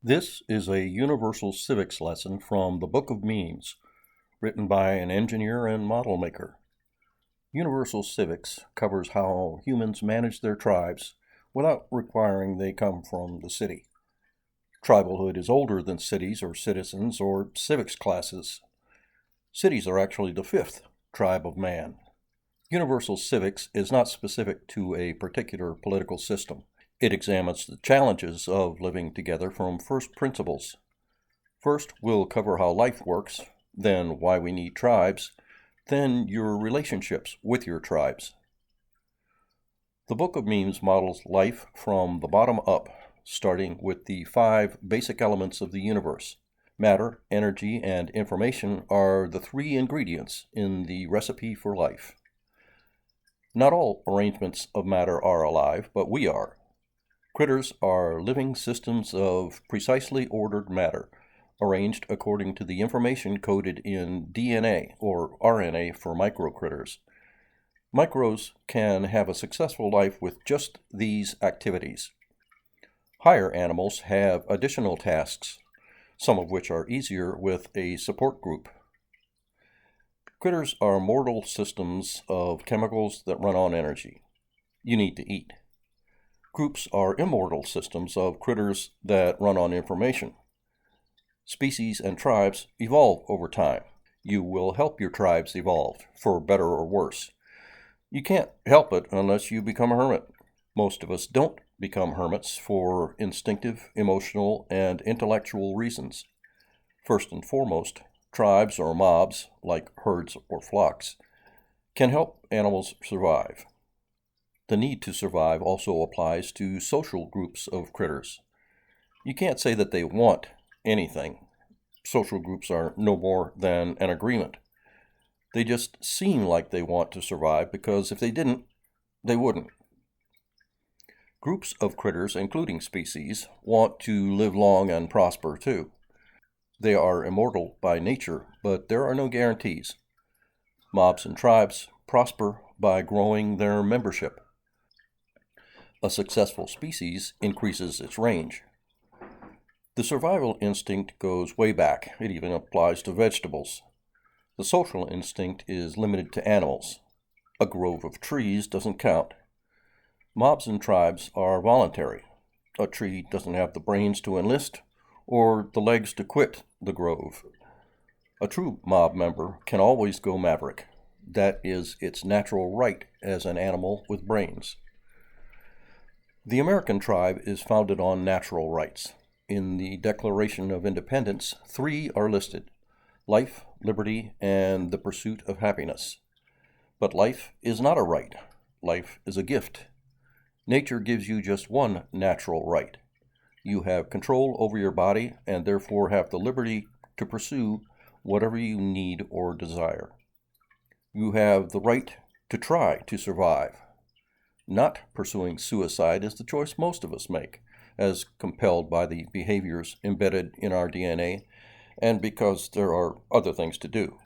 This is a universal civics lesson from the Book of Memes, written by an engineer and model maker. Universal civics covers how humans manage their tribes without requiring they come from the city. Tribalhood is older than cities or citizens or civics classes. Cities are actually the fifth tribe of man. Universal civics is not specific to a particular political system. It examines the challenges of living together from first principles. First, we'll cover how life works, then why we need tribes, then your relationships with your tribes. The Book of Memes models life from the bottom up, starting with the 5 basic elements of the universe. Matter, energy, and information are the 3 ingredients in the recipe for life. Not all arrangements of matter are alive, but we are. Critters are living systems of precisely ordered matter, arranged according to the information coded in DNA, or RNA for microcritters. Micros can have a successful life with just these activities. Higher animals have additional tasks, some of which are easier with a support group. Critters are mortal systems of chemicals that run on energy. You need to eat. Groups are immortal systems of critters that run on information. Species and tribes evolve over time. You will help your tribes evolve, for better or worse. You can't help it unless you become a hermit. Most of us don't become hermits for instinctive, emotional, and intellectual reasons. First and foremost, tribes or mobs, like herds or flocks, can help animals survive. The need to survive also applies to social groups of critters. You can't say that they want anything. Social groups are no more than an agreement. They just seem like they want to survive because if they didn't, they wouldn't. Groups of critters, including species, want to live long and prosper too. They are immortal by nature, but there are no guarantees. Mobs and tribes prosper by growing their membership. A successful species increases its range. The survival instinct goes way back. It even applies to vegetables. The social instinct is limited to animals. A grove of trees doesn't count. Mobs and tribes are voluntary. A tree doesn't have the brains to enlist or the legs to quit the grove. A true mob member can always go maverick. That is its natural right as an animal with brains. The American tribe is founded on natural rights. In the Declaration of Independence, 3 are listed: life, liberty, and the pursuit of happiness. But life is not a right. Life is a gift. Nature gives you just one natural right. You have control over your body and therefore have the liberty to pursue whatever you need or desire. You have the right to try to survive. Not pursuing suicide is the choice most of us make, as compelled by the behaviors embedded in our DNA and because there are other things to do.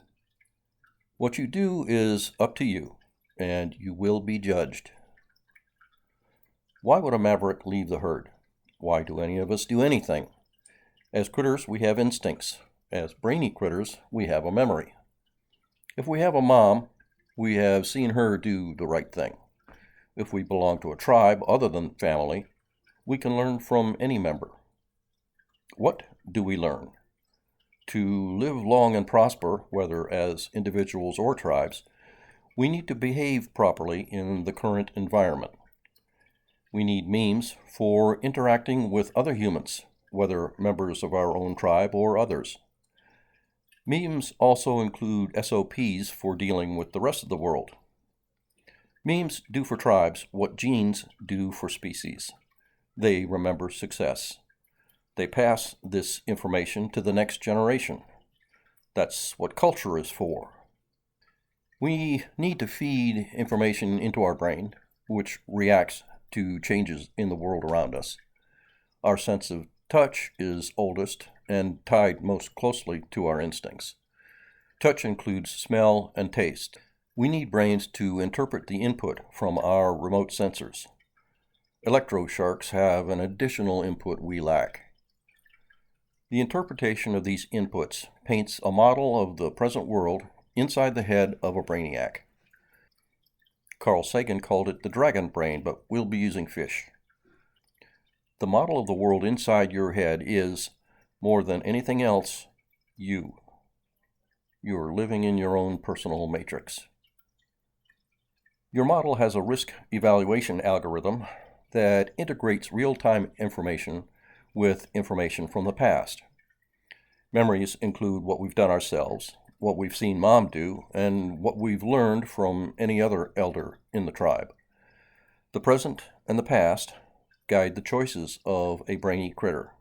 What you do is up to you, and you will be judged. Why would a maverick leave the herd? Why do any of us do anything? As critters, we have instincts. As brainy critters, we have a memory. If we have a mom, we have seen her do the right thing. If we belong to a tribe other than family, we can learn from any member. What do we learn? To live long and prosper, whether as individuals or tribes, we need to behave properly in the current environment. We need memes for interacting with other humans, whether members of our own tribe or others. Memes also include SOPs for dealing with the rest of the world. Memes do for tribes what genes do for species. They remember success. They pass this information to the next generation. That's what culture is for. We need to feed information into our brain, which reacts to changes in the world around us. Our sense of touch is oldest and tied most closely to our instincts. Touch includes smell and taste. We need brains to interpret the input from our remote sensors. Electrosharks have an additional input we lack. The interpretation of these inputs paints a model of the present world inside the head of a brainiac. Carl Sagan called it the dragon brain, but we'll be using fish. The model of the world inside your head is, more than anything else, you. You're living in your own personal matrix. Your model has a risk evaluation algorithm that integrates real-time information with information from the past. Memories include what we've done ourselves, what we've seen Mom do, and what we've learned from any other elder in the tribe. The present and the past guide the choices of a brainy critter.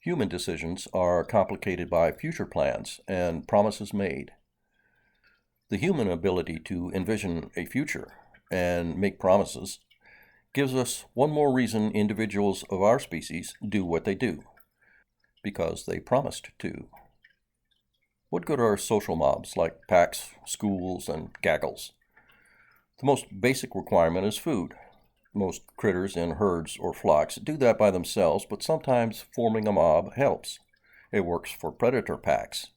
Human decisions are complicated by future plans and promises made. The human ability to envision a future and make promises gives us one more reason individuals of our species do what they do, because they promised to. What good are social mobs like packs, schools, and gaggles? The most basic requirement is food. Most critters in herds or flocks do that by themselves, but sometimes forming a mob helps. It works for predator packs.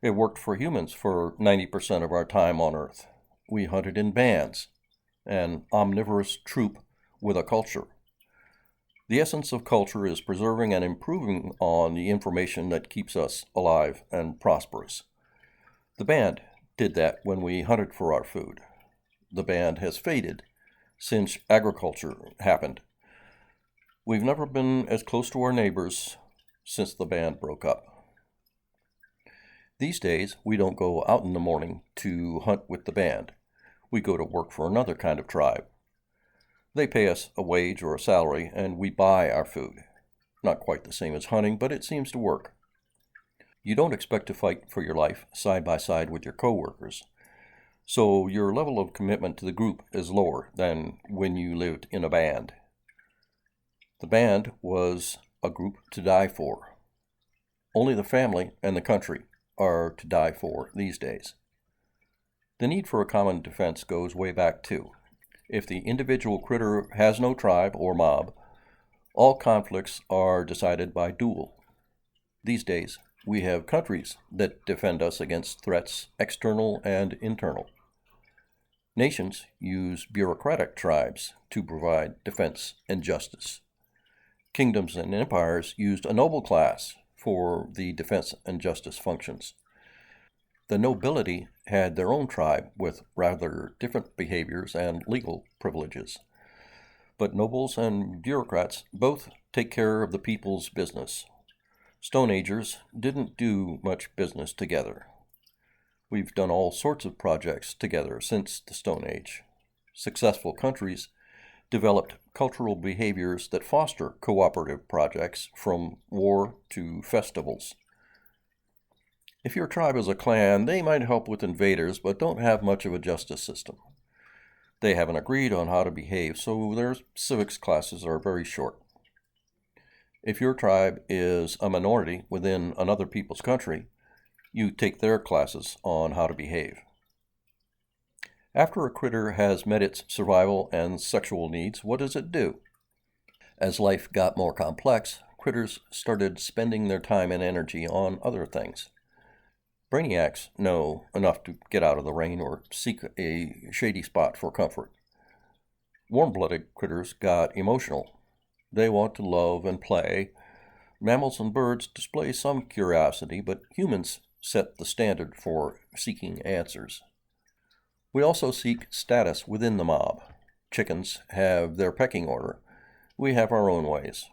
It worked for humans for 90% of our time on Earth. We hunted in bands, an omnivorous troop with a culture. The essence of culture is preserving and improving on the information that keeps us alive and prosperous. The band did that when we hunted for our food. The band has faded since agriculture happened. We've never been as close to our neighbors since the band broke up. These days, we don't go out in the morning to hunt with the band. We go to work for another kind of tribe. They pay us a wage or a salary, and we buy our food. Not quite the same as hunting, but it seems to work. You don't expect to fight for your life side by side with your coworkers, so your level of commitment to the group is lower than when you lived in a band. The band was a group to die for. Only the family and the country are to die for these days. The need for a common defense goes way back too. If the individual critter has no tribe or mob, all conflicts are decided by duel. These days, we have countries that defend us against threats, external and internal. Nations use bureaucratic tribes to provide defense and justice. Kingdoms and empires used a noble class for the defense and justice functions. The nobility had their own tribe with rather different behaviors and legal privileges. But nobles and bureaucrats both take care of the people's business. Stone Agers didn't do much business together. We've done all sorts of projects together since the Stone Age. Successful countries developed cultural behaviors that foster cooperative projects, from war to festivals. If your tribe is a clan, they might help with invaders, but don't have much of a justice system. They haven't agreed on how to behave, so their civics classes are very short. If your tribe is a minority within another people's country, you take their classes on how to behave. After a critter has met its survival and sexual needs, what does it do? As life got more complex, critters started spending their time and energy on other things. Brainiacs know enough to get out of the rain or seek a shady spot for comfort. Warm-blooded critters got emotional. They want to love and play. Mammals and birds display some curiosity, but humans set the standard for seeking answers. We also seek status within the mob. Chickens have their pecking order. We have our own ways.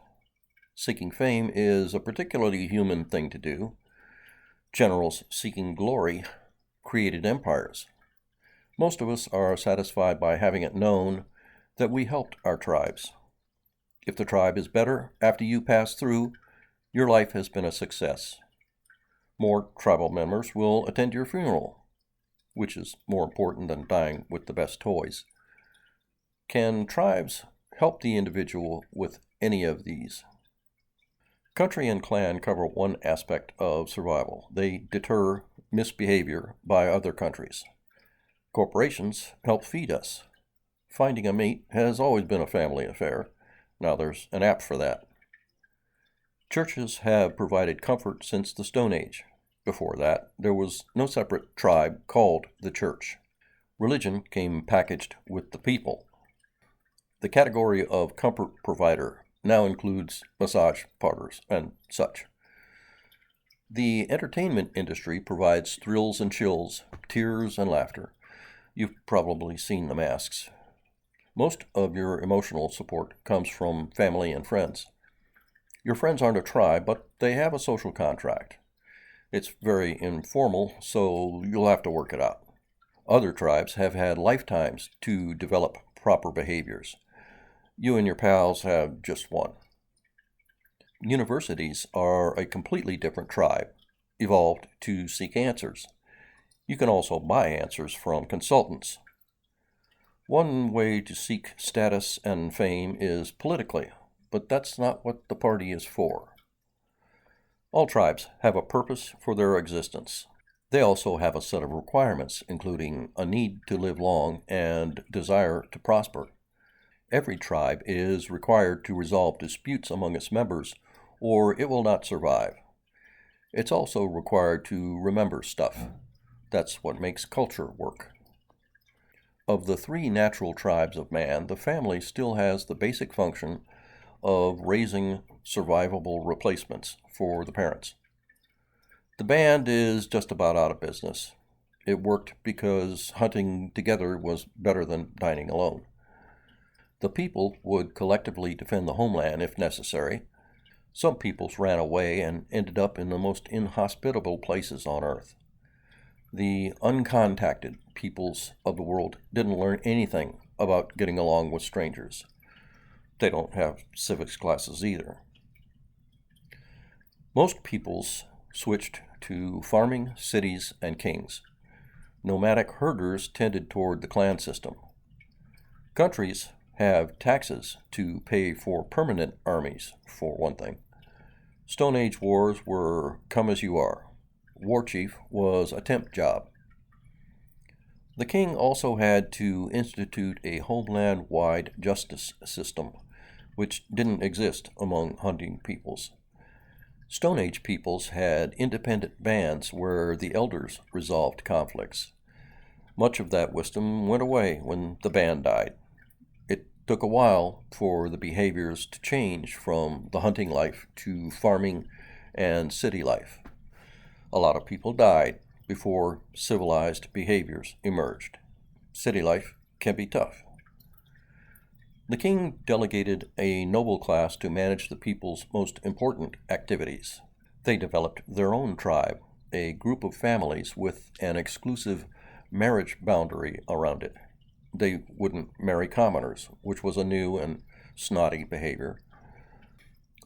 Seeking fame is a particularly human thing to do. Generals seeking glory created empires. Most of us are satisfied by having it known that we helped our tribes. If the tribe is better after you pass through, your life has been a success. More tribal members will attend your funeral, which is more important than dying with the best toys. Can tribes help the individual with any of these? Country and clan cover one aspect of survival. They deter misbehavior by other countries. Corporations help feed us. Finding a mate has always been a family affair. Now there's an app for that. Churches have provided comfort since the Stone Age. Before that, there was no separate tribe called the church. Religion came packaged with the people. The category of comfort provider now includes massage parlors and such. The entertainment industry provides thrills and chills, tears and laughter. You've probably seen the masks. Most of your emotional support comes from family and friends. Your friends aren't a tribe, but they have a social contract. It's very informal, so you'll have to work it out. Other tribes have had lifetimes to develop proper behaviors. You and your pals have just one. Universities are a completely different tribe, evolved to seek answers. You can also buy answers from consultants. One way to seek status and fame is politically, but that's not what the party is for. All tribes have a purpose for their existence. They also have a set of requirements, including a need to live long and desire to prosper. Every tribe is required to resolve disputes among its members, or it will not survive. It's also required to remember stuff. That's what makes culture work. Of the three natural tribes of man, the family still has the basic function of raising survivable replacements for the parents. The band is just about out of business. It worked because hunting together was better than dining alone. The people would collectively defend the homeland if necessary. Some peoples ran away and ended up in the most inhospitable places on Earth. The uncontacted peoples of the world didn't learn anything about getting along with strangers. They don't have civics classes either. Most peoples switched to farming, cities, and kings. Nomadic herders tended toward the clan system. Countries have taxes to pay for permanent armies, for one thing. Stone Age wars were come as you are. War chief was a temp job. The king also had to institute a homeland-wide justice system, which didn't exist among hunting peoples. Stone Age peoples had independent bands where the elders resolved conflicts. Much of that wisdom went away when the band died. It took a while for the behaviors to change from the hunting life to farming and city life. A lot of people died before civilized behaviors emerged. City life can be tough. The king delegated a noble class to manage the people's most important activities. They developed their own tribe, a group of families with an exclusive marriage boundary around it. They wouldn't marry commoners, which was a new and snotty behavior.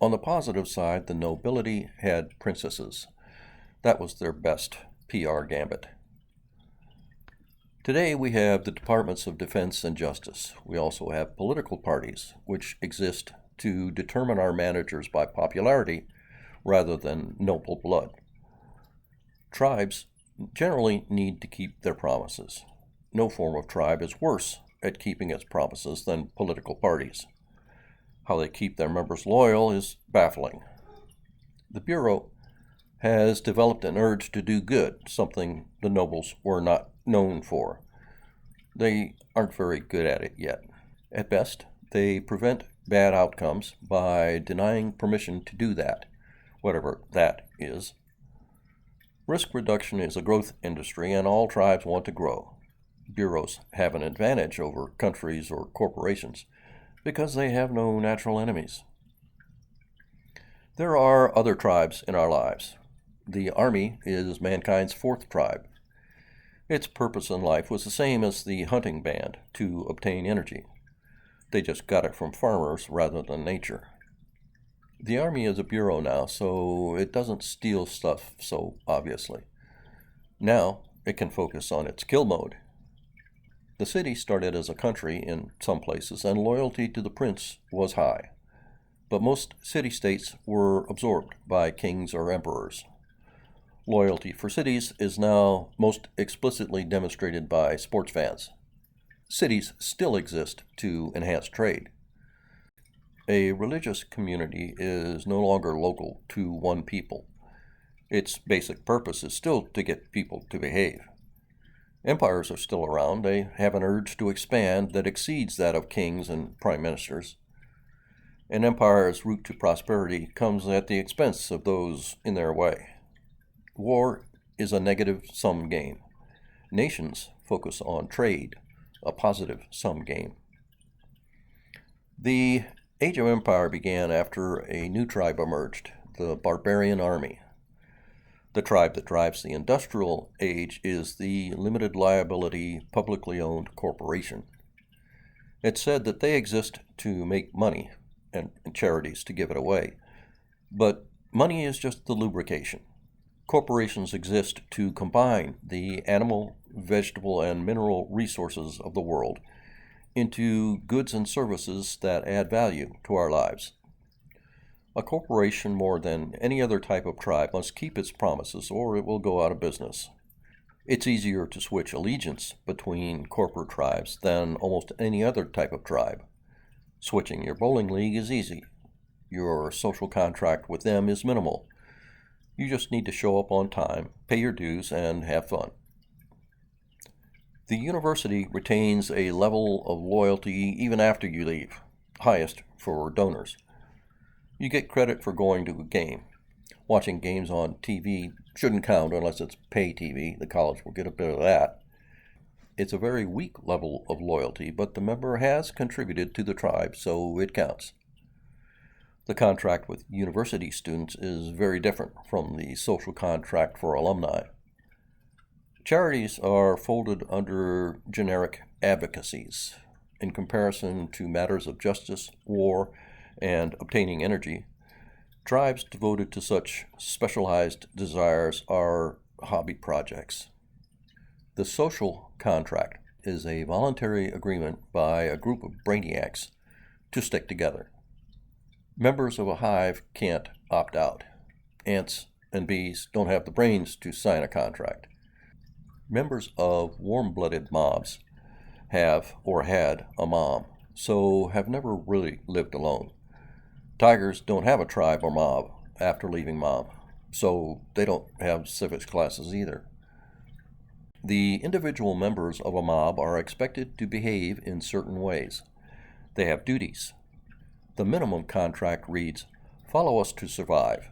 On the positive side, the nobility had princesses. That was their best PR gambit. Today we have the Departments of Defense and Justice. We also have political parties, which exist to determine our managers by popularity rather than noble blood. Tribes generally need to keep their promises. No form of tribe is worse at keeping its promises than political parties. How they keep their members loyal is baffling. The Bureau has developed an urge to do good, something the nobles were not known for. They aren't very good at it yet. At best, they prevent bad outcomes by denying permission to do that, whatever that is. Risk reduction is a growth industry, and all tribes want to grow. Bureaus have an advantage over countries or corporations because they have no natural enemies. There are other tribes in our lives. The Army is mankind's fourth tribe. Its purpose in life was the same as the hunting band, to obtain energy. They just got it from farmers rather than nature. The Army is a bureau now, so it doesn't steal stuff so obviously. Now it can focus on its kill mode. The city started as a country in some places, and loyalty to the prince was high. But most city-states were absorbed by kings or emperors. Loyalty for cities is now most explicitly demonstrated by sports fans. Cities still exist to enhance trade. A religious community is no longer local to one people. Its basic purpose is still to get people to behave. Empires are still around. They have an urge to expand that exceeds that of kings and prime ministers. An empire's route to prosperity comes at the expense of those in their way. War is a negative-sum game. Nations focus on trade, a positive-sum game. The Age of Empire began after a new tribe emerged, the barbarian army. The tribe that drives the industrial age is the limited liability, publicly owned corporation. It's said that they exist to make money and charities to give it away. But money is just the lubrication. Corporations exist to combine the animal, vegetable, and mineral resources of the world into goods and services that add value to our lives. A corporation, more than any other type of tribe, must keep its promises or it will go out of business. It's easier to switch allegiance between corporate tribes than almost any other type of tribe. Switching your bowling league is easy. Your social contract with them is minimal. You just need to show up on time, pay your dues, and have fun. The university retains a level of loyalty even after you leave, highest for donors. You get credit for going to a game. Watching games on TV shouldn't count unless it's pay TV. The college will get a bit of that. It's a very weak level of loyalty, but the member has contributed to the tribe, so it counts. The contract with university students is very different from the social contract for alumni. Charities are folded under generic advocacies. In comparison to matters of justice, war, and obtaining energy, tribes devoted to such specialized desires are hobby projects. The social contract is a voluntary agreement by a group of brainiacs to stick together. Members of a hive can't opt out. Ants and bees don't have the brains to sign a contract. Members of warm-blooded mobs have or had a mom, so have never really lived alone. Tigers don't have a tribe or mob after leaving mom, so they don't have civics classes either. The individual members of a mob are expected to behave in certain ways. They have duties. The minimum contract reads, "Follow us to survive."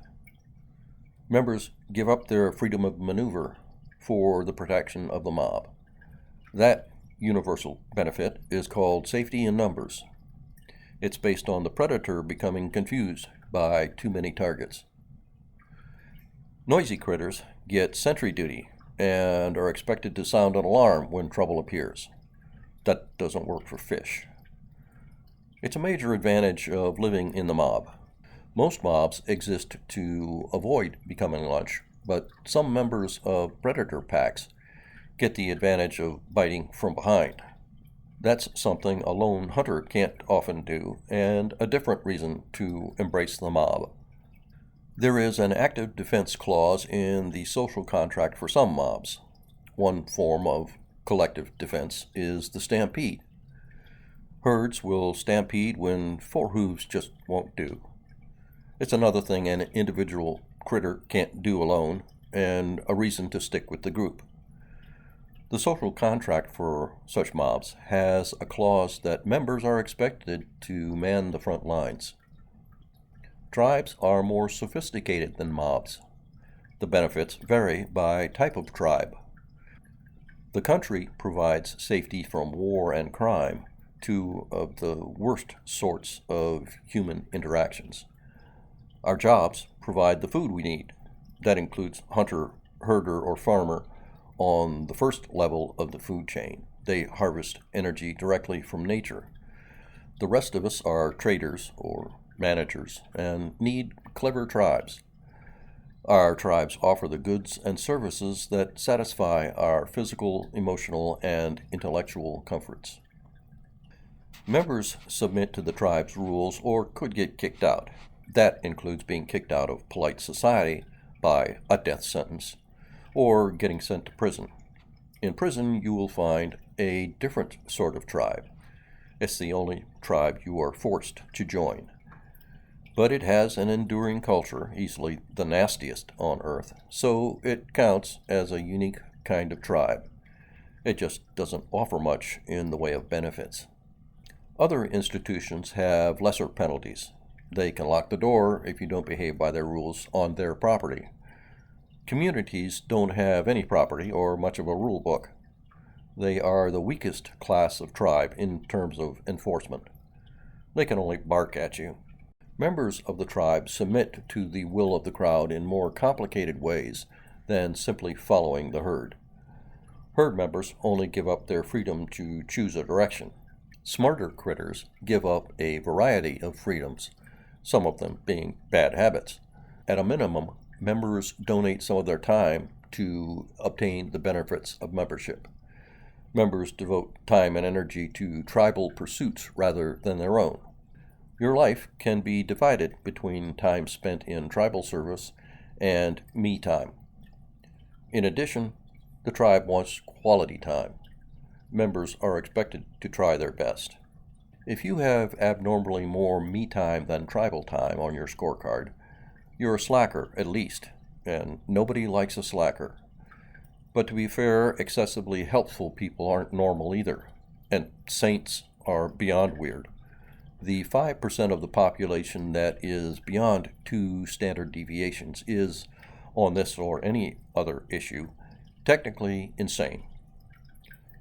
Members give up their freedom of maneuver for the protection of the mob. That universal benefit is called safety in numbers. It's based on the predator becoming confused by too many targets. Noisy critters get sentry duty and are expected to sound an alarm when trouble appears. That doesn't work for fish. It's a major advantage of living in the mob. Most mobs exist to avoid becoming lunch, but some members of predator packs get the advantage of biting from behind. That's something a lone hunter can't often do, and a different reason to embrace the mob. There is an active defense clause in the social contract for some mobs. One form of collective defense is the stampede. Herds will stampede when four hooves just won't do. It's another thing an individual critter can't do alone, and a reason to stick with the group. The social contract for such mobs has a clause that members are expected to man the front lines. Tribes are more sophisticated than mobs. The benefits vary by type of tribe. The country provides safety from war and crime, two of the worst sorts of human interactions. Our jobs provide the food we need. That includes hunter, herder, or farmer on the first level of the food chain. They harvest energy directly from nature. The rest of us are traders or managers and need clever tribes. Our tribes offer the goods and services that satisfy our physical, emotional, and intellectual comforts. Members submit to the tribe's rules or could get kicked out. That includes being kicked out of polite society by a death sentence or getting sent to prison. In prison, you will find a different sort of tribe. It's the only tribe you are forced to join. But it has an enduring culture, easily the nastiest on Earth, so it counts as a unique kind of tribe. It just doesn't offer much in the way of benefits. Other institutions have lesser penalties. They can lock the door if you don't behave by their rules on their property. Communities don't have any property or much of a rule book. They are the weakest class of tribe in terms of enforcement. They can only bark at you. Members of the tribe submit to the will of the crowd in more complicated ways than simply following the herd. Herd members only give up their freedom to choose a direction. Smarter critters give up a variety of freedoms, some of them being bad habits. At a minimum, members donate some of their time to obtain the benefits of membership. Members devote time and energy to tribal pursuits rather than their own. Your life can be divided between time spent in tribal service and me time. In addition, the tribe wants quality time. Members are expected to try their best. If you have abnormally more me time than tribal time on your scorecard, you're a slacker at least, and nobody likes a slacker. But to be fair, excessively helpful people aren't normal either, and saints are beyond weird. The 5% of the population that is beyond 2 standard deviations is, on this or any other issue, technically insane.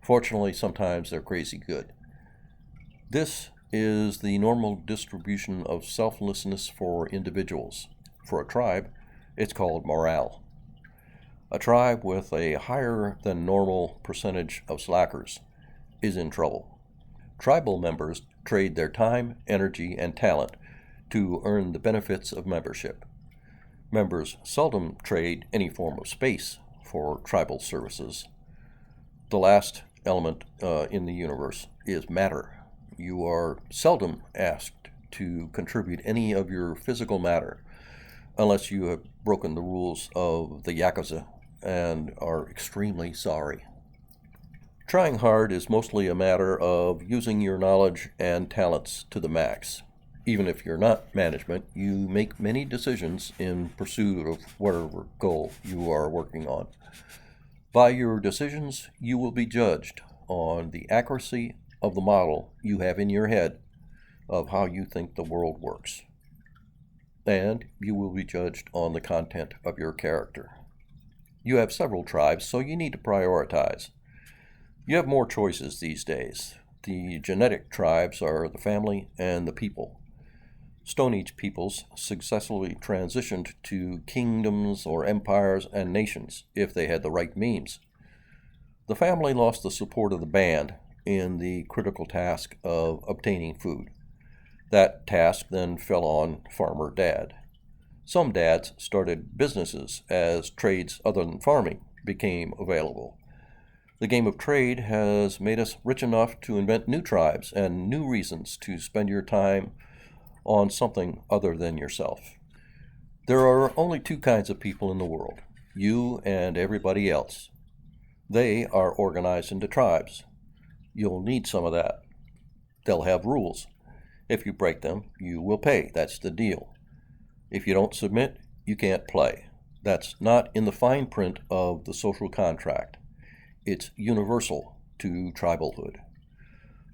Fortunately, sometimes they're crazy good. This is the normal distribution of selflessness for individuals. For a tribe, it's called morale. A tribe with a higher than normal percentage of slackers is in trouble. Tribal members trade their time, energy, and talent to earn the benefits of membership. Members seldom trade any form of space for tribal services. The last element in the universe is matter. You are seldom asked to contribute any of your physical matter unless you have broken the rules of the Yakuza and are extremely sorry. Trying hard is mostly a matter of using your knowledge and talents to the max. Even if you're not management, you make many decisions in pursuit of whatever goal you are working on. By your decisions, you will be judged on the accuracy of the model you have in your head of how you think the world works. And you will be judged on the content of your character. You have several tribes, so you need to prioritize. You have more choices these days. The genetic tribes are the family and the people. Stone Age peoples successfully transitioned to kingdoms or empires and nations if they had the right means. The family lost the support of the band in the critical task of obtaining food. That task then fell on farmer dad. Some dads started businesses as trades other than farming became available. The game of trade has made us rich enough to invent new tribes and new reasons to spend your time on something other than yourself. There are only 2 kinds of people in the world, you and everybody else. They are organized into tribes. You'll need some of that. They'll have rules. If you break them, you will pay. That's the deal. If you don't submit, you can't play. That's not in the fine print of the social contract. It's universal to tribalhood.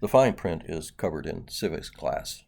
The fine print is covered in civics class.